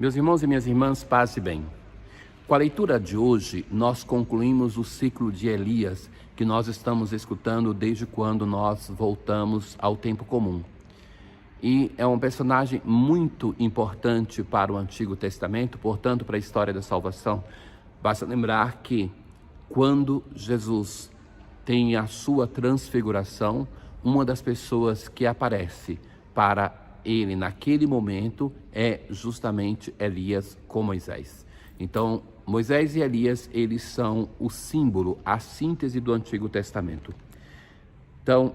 Meus irmãos e minhas irmãs, paz e bem. Com a leitura de hoje, nós concluímos o ciclo de Elias, que nós estamos escutando desde quando nós voltamos ao tempo comum. E é um personagem muito importante para o Antigo Testamento, portanto, para a história da salvação. Basta lembrar que quando Jesus tem a sua transfiguração, uma das pessoas que aparece para ele naquele momento é justamente Elias com Moisés. Então, Moisés e Elias, eles são o símbolo, a síntese do Antigo Testamento. Então,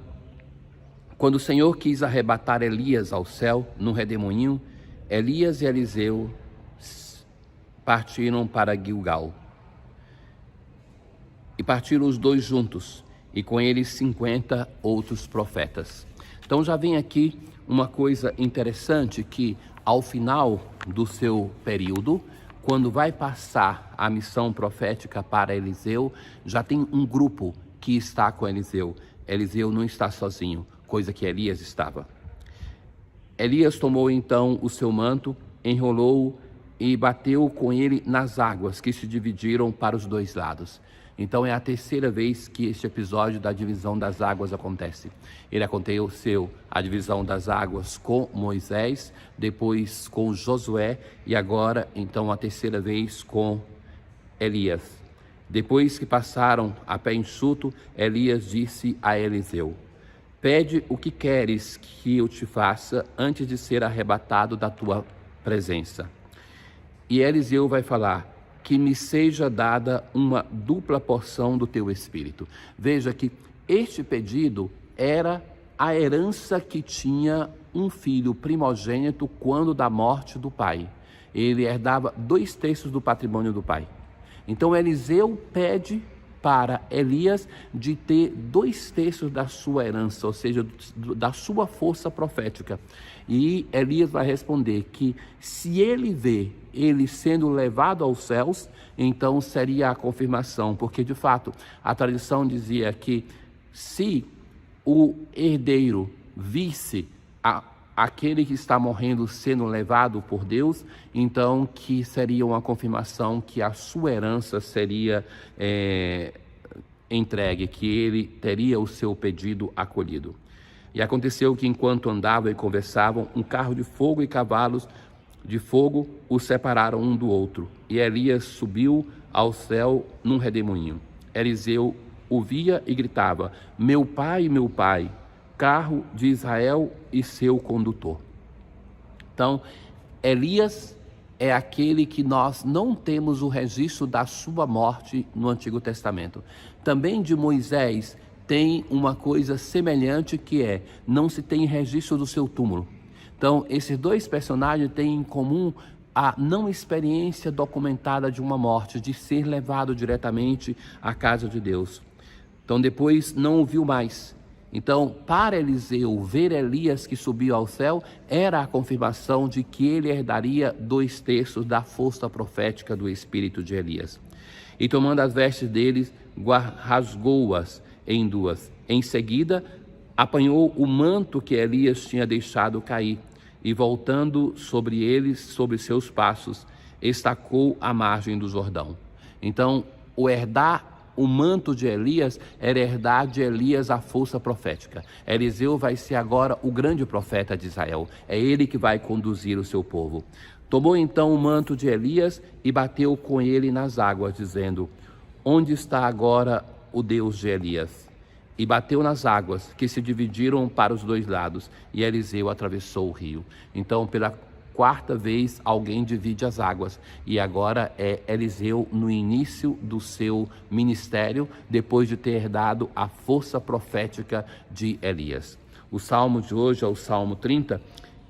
quando o Senhor quis arrebatar Elias ao céu, num redemoinho, Elias e Eliseu partiram para Gilgal. E partiram os dois juntos, e com eles 50 outros profetas. Então já vem aqui uma coisa interessante, que ao final do seu período, quando vai passar a missão profética para Eliseu, já tem um grupo que está com Eliseu. Eliseu não está sozinho, coisa que Elias estava. Elias tomou então o seu manto, enrolou-o e bateu com ele nas águas que se dividiram para os dois lados. Então é a terceira vez que este episódio da divisão das águas acontece. Ele aconteceu a divisão das águas com Moisés, depois com Josué e agora então a terceira vez com Elias. Depois que passaram a pé enxuto, Elias disse a Eliseu: pede o que queres que eu te faça antes de ser arrebatado da tua presença. E Eliseu vai falar: que me seja dada uma dupla porção do teu espírito. Veja que este pedido era a herança que tinha um filho primogênito quando da morte do pai. Ele herdava 2/3 do patrimônio do pai. Então Eliseu pede para Elias de ter 2/3 da sua herança, ou seja, da sua força profética. E Elias vai responder que se ele vê ele sendo levado aos céus, então seria a confirmação, porque de fato a tradição dizia que se o herdeiro visse aquele que está morrendo sendo levado por Deus, então que seria uma confirmação que a sua herança seria entregue, que ele teria o seu pedido acolhido. E aconteceu que enquanto andavam e conversavam, um carro de fogo e cavalos de fogo os separaram um do outro. E Elias subiu ao céu num redemoinho. Eliseu o via e gritava: meu pai, carro de Israel e seu condutor. Então, Elias é aquele que nós não temos o registro da sua morte no Antigo Testamento. Também de Moisés tem uma coisa semelhante, que é: não se tem registro do seu túmulo. Então, esses dois personagens têm em comum a não experiência documentada de uma morte, de ser levado diretamente à casa de Deus. Então, depois não o viu mais. Então, para Eliseu, ver Elias que subiu ao céu era a confirmação de que ele herdaria 2/3 da força profética do espírito de Elias. E tomando as vestes deles, rasgou-as em duas. Em seguida, apanhou o manto que Elias tinha deixado cair e, voltando sobre eles, sobre seus passos, estacou à margem do Jordão. Então, o manto de Elias era herdar de Elias a força profética. Eliseu vai ser agora o grande profeta de Israel. É ele que vai conduzir o seu povo. Tomou então o manto de Elias e bateu com ele nas águas, dizendo: onde está agora o Deus de Elias? E bateu nas águas, que se dividiram para os dois lados, e Eliseu atravessou o rio. Então, pela 4ª vez, alguém divide as águas, e agora é Eliseu no início do seu ministério, depois de ter herdado a força profética de Elias. O salmo de hoje é o Salmo 30,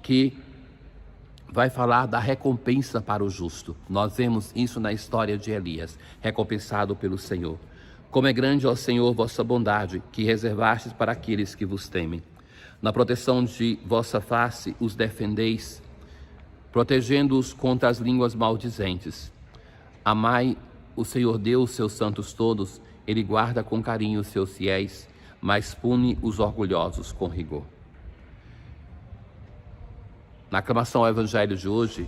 que vai falar da recompensa para o justo. Nós vemos isso na história de Elias, recompensado pelo Senhor. Como é grande, ó Senhor, vossa bondade, que reservastes para aqueles que vos temem. Na proteção de vossa face os defendeis, protegendo-os contra as línguas maldizentes. Amai o Senhor Deus, seus santos todos, ele guarda com carinho os seus fiéis, mas pune os orgulhosos com rigor. Na aclamação ao Evangelho de hoje,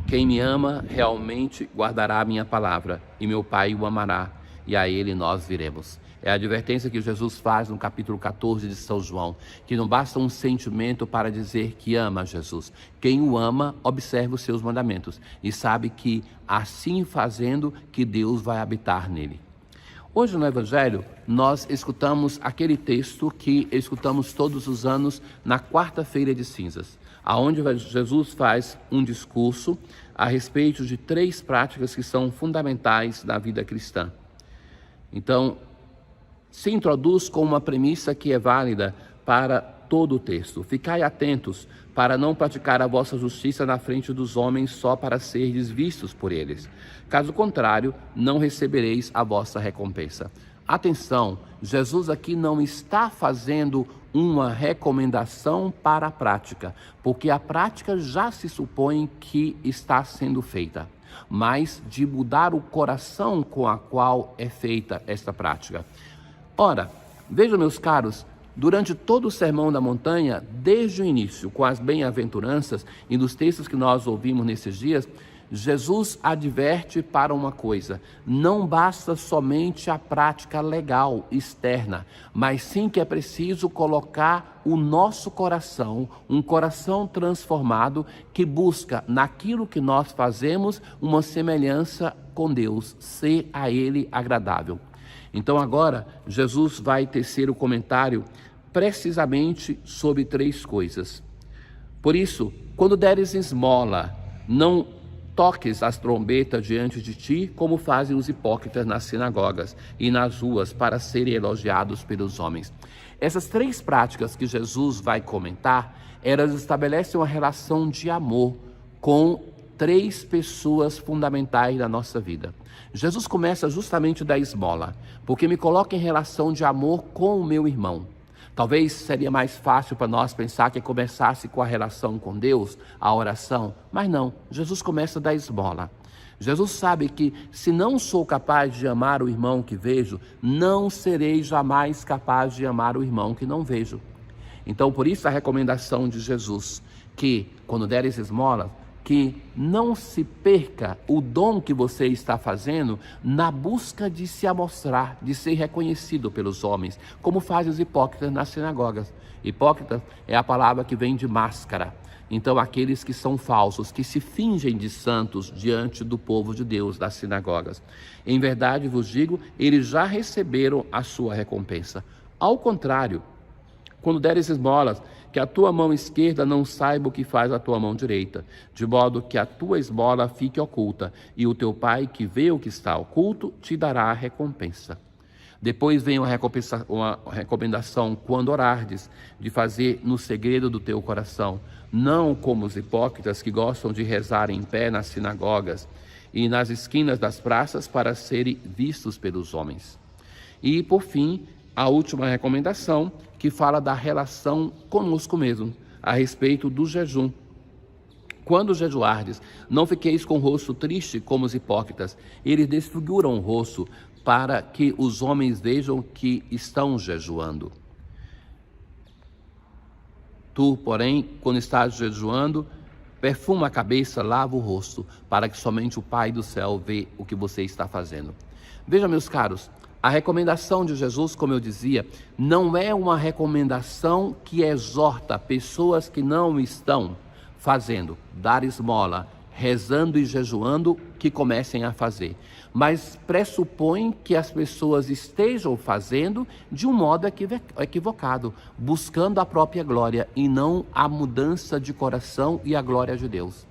Quem me ama realmente guardará a minha palavra, e meu Pai o amará, e a ele nós viremos. É a advertência que Jesus faz no capítulo 14 de São João, que não basta um sentimento para dizer que ama Jesus. Quem o ama, observa os seus mandamentos e sabe que, assim fazendo, que Deus vai habitar nele. Hoje no Evangelho, nós escutamos aquele texto que escutamos todos os anos na quarta-feira de cinzas, aonde Jesus faz um discurso a respeito de 3 práticas que são fundamentais na vida cristã. Então, se introduz com uma premissa que é válida para todo o texto. Ficai atentos para não praticar a vossa justiça na frente dos homens só para serdes vistos por eles. Caso contrário, não recebereis a vossa recompensa. Atenção, Jesus aqui não está fazendo uma recomendação para a prática, porque a prática já se supõe que está sendo feita, mas de mudar o coração com a qual é feita esta prática. Ora, vejam, meus caros, durante todo o Sermão da Montanha, desde o início, com as bem-aventuranças e nos textos que nós ouvimos nesses dias, Jesus adverte para uma coisa: não basta somente a prática legal externa, mas sim que é preciso colocar o nosso coração, um coração transformado que busca naquilo que nós fazemos uma semelhança com Deus, ser a Ele agradável. Então agora Jesus vai tecer o comentário precisamente sobre 3 coisas. Por isso, quando deres esmola, não toques as trombetas diante de ti, como fazem os hipócritas nas sinagogas e nas ruas, para serem elogiados pelos homens. Essas 3 práticas que Jesus vai comentar, elas estabelecem uma relação de amor com 3 pessoas fundamentais da nossa vida. Jesus começa justamente da esmola, porque me coloca em relação de amor com o meu irmão. Talvez seria mais fácil para nós pensar que começasse com a relação com Deus, a oração, mas não, Jesus começa da esmola. Jesus sabe que se não sou capaz de amar o irmão que vejo, não serei jamais capaz de amar o irmão que não vejo. Então, por isso a recomendação de Jesus, que quando deres esmola, que não se perca o dom que você está fazendo na busca de se amostrar, de ser reconhecido pelos homens, como fazem os hipócritas nas sinagogas. Hipócrita é a palavra que vem de máscara. Então, aqueles que são falsos, que se fingem de santos diante do povo de Deus, das sinagogas. Em verdade vos digo, eles já receberam a sua recompensa. Ao contrário, quando deres esmolas, que a tua mão esquerda não saiba o que faz a tua mão direita, de modo que a tua esmola fique oculta, e o teu Pai, que vê o que está oculto, te dará a recompensa. Depois vem uma recomendação, quando orardes, de fazer no segredo do teu coração, não como os hipócritas que gostam de rezar em pé nas sinagogas e nas esquinas das praças para serem vistos pelos homens. E, por fim, a última recomendação, que fala da relação conosco mesmo, a respeito do jejum. Quando jejuardes, não fiqueis com o rosto triste como os hipócritas. Eles desfiguram o rosto para que os homens vejam que estão jejuando. Tu, porém, quando estás jejuando, perfuma a cabeça, lava o rosto, para que somente o Pai do céu vê o que você está fazendo. Veja, meus caros, a recomendação de Jesus, como eu dizia, não é uma recomendação que exorta pessoas que não estão fazendo, dar esmola, rezando e jejuando, que comecem a fazer. Mas pressupõe que as pessoas estejam fazendo de um modo equivocado, buscando a própria glória e não a mudança de coração e a glória de Deus.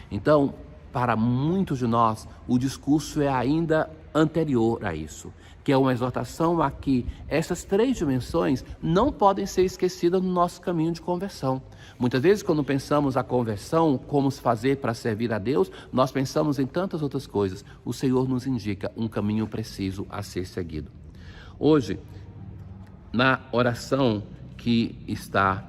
Então, para muitos de nós, o discurso é ainda anterior a isso, que é uma exortação a que essas 3 dimensões não podem ser esquecidas no nosso caminho de conversão. Muitas vezes, quando pensamos a conversão, como se fazer para servir a Deus, nós pensamos em tantas outras coisas. O Senhor nos indica um caminho preciso a ser seguido. Hoje, na oração que está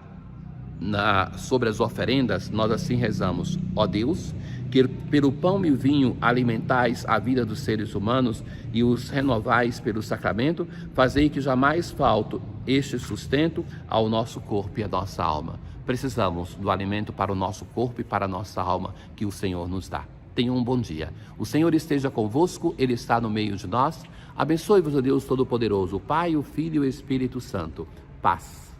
sobre as oferendas, nós assim rezamos: ó Deus, que pelo pão e o vinho alimentais a vida dos seres humanos e os renovais pelo sacramento, fazei que jamais falte este sustento ao nosso corpo e à nossa alma. Precisamos do alimento para o nosso corpo e para a nossa alma que o Senhor nos dá. Tenham um bom dia. O Senhor esteja convosco, Ele está no meio de nós. Abençoe-vos o Deus Todo-Poderoso, o Pai, o Filho e o Espírito Santo. Paz.